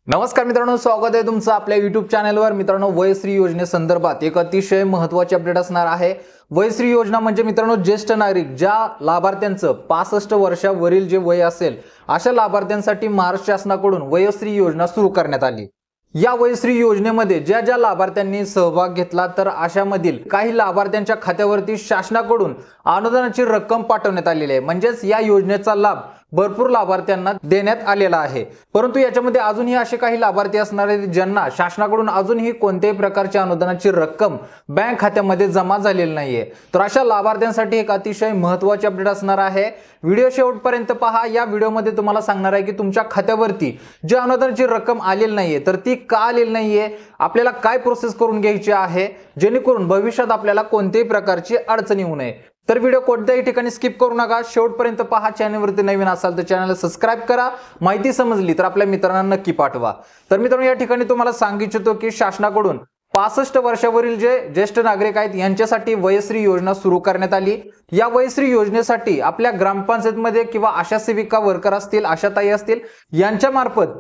नमस्कार मित्रांनो, स्वागत आहे तुमचं आपल्या YouTube चॅनलवर। मित्रांनो, वयश्री योजनेसंदर्भात एक अतिशय महत्त्वाची अपडेट असणार आहे। वयश्री योजना म्हणजे मित्रांनो ज्येष्ठ नागरिक ज्या लाभार्थ्यांचं 65 वर्षावरील जे वय असेल अशा लाभार्थ्यांसाठी महाराष्ट्र शासनाकडून वयश्री योजना सुरू करण्यात आली। या वयश्री योजनेमध्ये ज्या ज्या लाभार्थ्यांनी सहभाग घेतला तर अशामधील काही लाभार्थ्यांच्या खात्यावरती शासनाकडून अनुदानाची रक्कम पाठवण्यात आलेली आहे। म्हणजेच या योजनेचा लाभ भरपूर लाभार्थ्यांना देण्यात आलेला आहे। परंतु याच्यामध्ये अजूनही असे काही लाभार्थी असणार आहेत ज्यांना शासनाकडून अजूनही कोणत्याही प्रकारची अनुदानाची रक्कम बँक खात्यामध्ये जमा झालेली नाहीये। तर अशा लाभार्थ्यांसाठी एक अतिशय महत्त्वाची अपडेट असणार आहे। व्हिडिओ शेवटपर्यंत पहा। या व्हिडिओमध्ये तुम्हाला सांगणार आहे की तुमच्या खात्यावरती जी अनुदानाची रक्कम आलेली नाहीये तर ती का आलेली नाहीये, आपल्याला काय प्रोसेस करून घ्यायची आहे जेणेकरून भविष्यात आपल्याला कोणत्याही प्रकारची अडचण येऊ नये। तर व्हिडिओ कोणत्याही ठिकाणी स्किप करू नका, शेवटपर्यंत पहा। चॅनलवरती नवीन असाल तर चॅनलला सबस्क्राइब करा। माहिती समजली तर आपल्या मित्रांना नक्की पाठवा। तर मित्रांनो, या ठिकाणी तुम्हाला सांगू इच्छितो की शासनाकडून 65 वर्षावरील जे ज्येष्ठ नागरिक आहेत यांच्यासाठी वयश्री योजना सुरू करण्यात आली। या वयश्री योजनेसाठी आपल्या ग्रामपंचायतमध्ये किंवा आशा सेविका वर्कर असतील, आशाताई असतील यांच्या मार्फत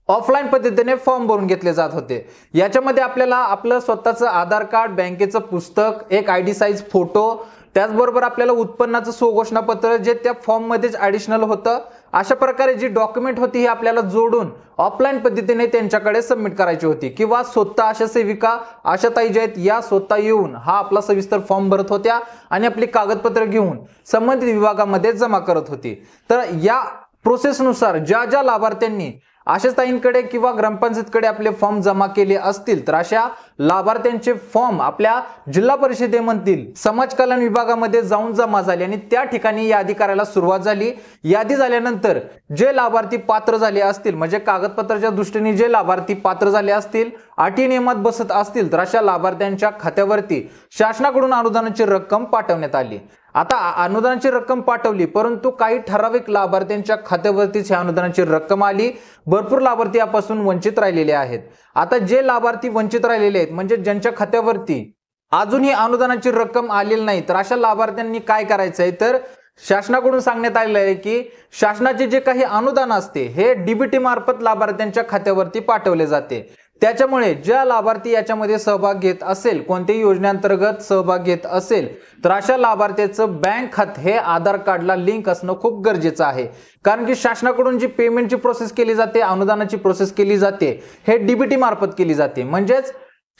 ऑफलाईन पद्धतीने फॉर्म भरून घेतले जात होते। याच्यामध्ये आपल्याला आपलं स्वतःचं आधार कार्ड, बँकेचं पुस्तक, एक आयडी साइज फोटो, त्याचबरोबर आपल्याला उत्पन्नाचं स्वघोषणापत्र जे त्या फॉर्म मध्येच ॲडिशनल होतं, अशा प्रकारे जी डॉक्युमेंट होती ही आपल्याला जोडून ऑफलाईन पद्धतीने त्यांच्याकडे सबमिट करायची होती। किंवा स्वतः आशा सेविका, आशाताई जे आहेत या स्वतः येऊन हा आपला सविस्तर फॉर्म भरत होत्या आणि आपली कागदपत्र घेऊन संबंधित विभागामध्ये जमा करत होती। तर या प्रोसेसनुसार ज्या ज्या लाभार्थ्यांनी आशाताईंकडे किंवा ग्रामपंचायतकडे आपले फॉर्म जमा केले असतील तर अशा लाभार्थ्यांचे फॉर्म आपल्या जिल्हा परिषदेमधील समाज कल्याण विभागामध्ये जाऊन जमा झाले आणि त्या ठिकाणी यादी करायला सुरुवात झाली। यादी झाल्यानंतर जे लाभार्थी पात्र झाले असतील, म्हणजे कागदपत्राच्या दृष्टीने जे लाभार्थी पात्र झाले असतील, अटी नियमात बसत असतील तर अशा लाभार्थ्यांच्या खात्यावरती शासनाकडून अनुदानाची रक्कम पाठवण्यात आली। आता अनुदानाची रक्कम पाठवली, परंतु काही ठराविक लाभार्थ्यांच्या खात्यावरतीच ह्या अनुदानाची रक्कम आली। भरपूर लाभार्थी यापासून वंचित राहिलेले आहेत। आता जे लाभार्थी वंचित राहिलेले आहेत म्हणजे ज्यांच्या खात्यावरती अजूनही अनुदानाची रक्कम आलेली नाही तर अशा लाभार्थ्यांनी काय करायचं आहे, तर शासनाकडून सांगण्यात आलेलं आहे की शासनाचे जे काही अनुदान असते हे डीबीटी मार्फत लाभार्थ्यांच्या खात्यावरती पाठवले जाते। त्याच्यामुळे ज्या लाभार्थी याच्यामध्ये सहभाग घेत असेल, कोणत्याही योजनेअंतर्गत सहभाग घेत असेल तर अशा लाभार्थ्याचं बँक खाते हे आधार कार्डला लिंक असणं खूप गरजेचं आहे। कारण की शासनाकडून जी पेमेंटची प्रोसेस केली जाते, अनुदानाची प्रोसेस केली जाते, हे डीबीटी मार्फत केली जाते। म्हणजेच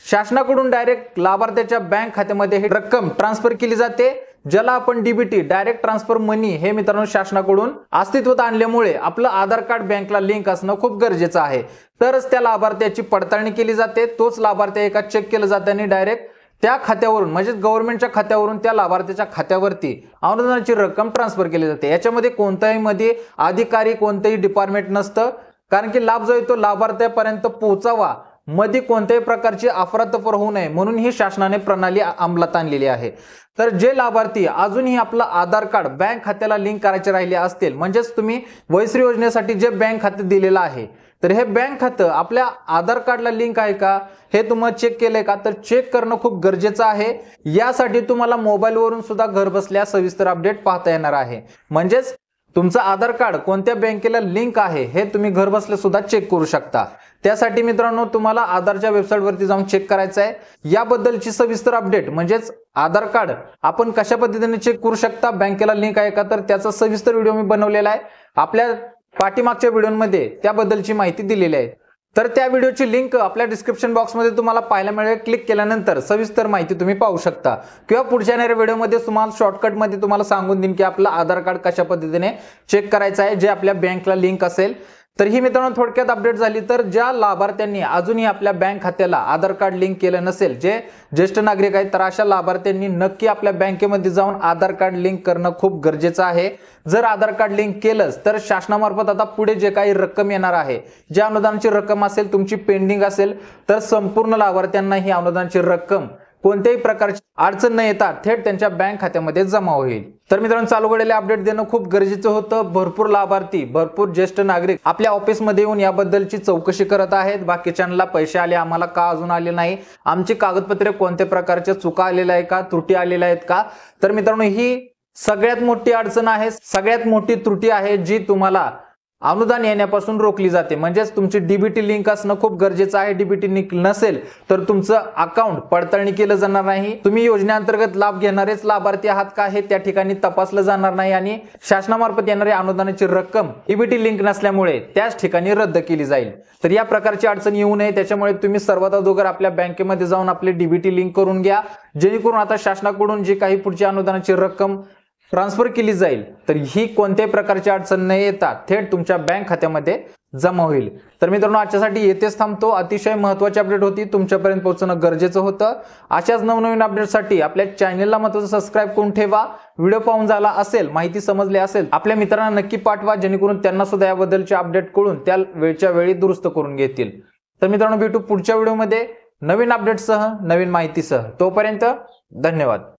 शासनाकडून डायरेक्ट लाभार्थ्याच्या बँक खात्यामध्ये ही रक्कम ट्रान्सफर केली जाते, ज्याला आपण डीबीटी डायरेक्ट ट्रान्सफर मनी हे मित्रांनो शासनाकडून अस्तित्वात आणल्यामुळे आपलं आधार कार्ड बँकला लिंक असणं खूप गरजेचं आहे। तरच त्या लाभार्थ्याची पडताळणी केली जाते, तोच लाभार्थी एका चेक केलं जातं आणि डायरेक्ट त्या खात्यावरून म्हणजे गव्हर्नमेंटच्या खात्यावरून त्या लाभार्थ्याच्या खात्यावरती अनुदानाची रक्कम ट्रान्सफर केली जाते। याच्यामध्ये कोणत्याही मध्ये अधिकारी, कोणतेही डिपार्टमेंट नसतं, कारण की लाभ जो आहे तो लाभार्थ्यापर्यंत पोहोचावा, मध्ये कोणत्याही प्रकारची अफरातफर होऊ नये म्हणून ही शासनाने प्रणाली अंमलात आणलेली आहे। तर जे लाभार्थी अजूनही आपलं आधार कार्ड बँक खात्याला लिंक करायचे राहिले असतील, म्हणजेच तुम्ही वयश्री योजनेसाठी जे बँक खाते दिलेलं आहे तर हे बँक खातं आपल्या आधार कार्डला लिंक आहे का हे तुम्हाला चेक केलंय का, तर चेक करणं खूप गरजेचं आहे। यासाठी तुम्हाला मोबाईलवरून सुद्धा घर बसल्या सविस्तर अपडेट पाहता येणार आहे। म्हणजेच तुमचं आधार कार्ड कोणत्या बँकेला लिंक आहे हे तुम्ही घर बसल्या सुद्धा चेक करू शकता। त्यासाठी मित्रांनो तुम्हाला आधारच्या वेबसाईटवरती जाऊन चेक करायचं आहे। याबद्दलची सविस्तर अपडेट म्हणजेच आधार कार्ड आपण कशा पद्धतीने चेक करू शकता, बँकेला लिंक आहे का, तर त्याचा सविस्तर व्हिडिओ मी बनवलेला आहे। आपल्या पाठीमागच्या व्हिडिओमध्ये त्याबद्दलची माहिती दिलेली आहे। तर त्या व्हिडिओची लिंक आपल्या डिस्क्रिप्शन बॉक्समध्ये तुम्हाला पाहायला मिळेल। क्लिक केल्यानंतर सविस्तर माहिती तुम्ही पाहू शकता किंवा पुढच्या येणाऱ्या व्हिडिओमध्ये तुम्हाला शॉर्टकटमध्ये तुम्हाला सांगून देईन की आपलं आधार कार्ड कशा पद्धतीने चेक करायचं आहे जे आपल्या बँकला लिंक असेल। तर ही मित्रांनो थोडक्यात अपडेट झाली। तर ज्या लाभार्थ्यांनी अजूनही आपल्या बँक खात्याला आधार कार्ड लिंक केलं नसेल, जे ज्येष्ठ नागरिक आहेत, तर अशा लाभार्थ्यांनी नक्की आपल्या बँकेमध्ये जाऊन आधार कार्ड लिंक करणं खूप गरजेचं आहे। जर आधार कार्ड लिंक केलंच तर शासनामार्फत आता पुढे जे काही रक्कम येणार आहे, ज्या अनुदानाची रक्कम असेल तुमची पेंडिंग असेल तर संपूर्ण लाभार्थ्यांना ही अनुदानाची रक्कम कोणत्याही प्रकारची अडचण न येता थेट त्यांच्या बँक खात्यामध्ये जमा होईल। तर मित्रांनो चालू घडलेले अपडेट देणं खूप गरजेचं होतं। भरपूर लाभार्थी, भरपूर ज्येष्ठ नागरिक आपल्या ऑफिसमध्ये येऊन याबद्दलची चौकशी करत आहेत। बाकीच्यांना पैसे आले, आम्हाला का अजून आले नाही, आमची कागदपत्रे कोणत्या प्रकारच्या चुका आलेल्या आहेत का, त्रुटी आलेल्या आहेत का। तर मित्रांनो ही सगळ्यात मोठी अडचण आहे, सगळ्यात मोठी त्रुटी आहे जी तुम्हाला अनुदान येण्यापासून रोखली जाते. म्हणजेच तुमची डीबीटी लिंक असणं खूप गरजेचं आहे. डीबीटी लिंक नसेल तर तुमचं अकाउंट पडताळणी केलं जाणार नाही. तुम्ही योजनेअंतर्गत लाभ घेणारेच लाभार्थी आहात का हे त्या ठिकाणी तपासलं जाणार नाही आणि शासनामार्फत येणारी अनुदानाची रक्कम डीबीटी लिंक नसल्यामुळे त्याच ठिकाणी रद्द केली जाईल. तर या प्रकारची अडचण येऊ नये त्याच्यामुळे तुम्ही सर्वात अगोदर आपल्या बँकेमध्ये जाऊन आपली डीबीटी लिंक करून घ्या, जेणेकरून आता शासनाकडून जी काही पुढची अनुदानाची रक्कम ट्रान्सफर केली जाईल तर ही कोणत्याही प्रकारची अडचण न येता थेट तुमच्या बँक खात्यामध्ये जमा होईल. तर मित्रांनो, आजच्यासाठी येथेच थांबतो. अतिशय महत्त्वाची अपडेट होती, तुमच्यापर्यंत पोहोचणं गरजेचं होतं. अशाच नवनवीन अपडेटसाठी आपल्या चॅनलला महत्त्वाचं सबस्क्राईब करून ठेवा. व्हिडिओ पाहून झाला असेल, माहिती समजली असेल, आपल्या मित्रांना नक्की पाठवा, जेणेकरून त्यांना सुद्धा याबद्दलचे अपडेट कळून त्या वेळच्या वेळी दुरुस्त करून घेतील. तर मित्रांनो, भेटू पुढच्या व्हिडिओमध्ये नवीन अपडेटसह, नवीन माहितीसह. तोपर्यंत धन्यवाद.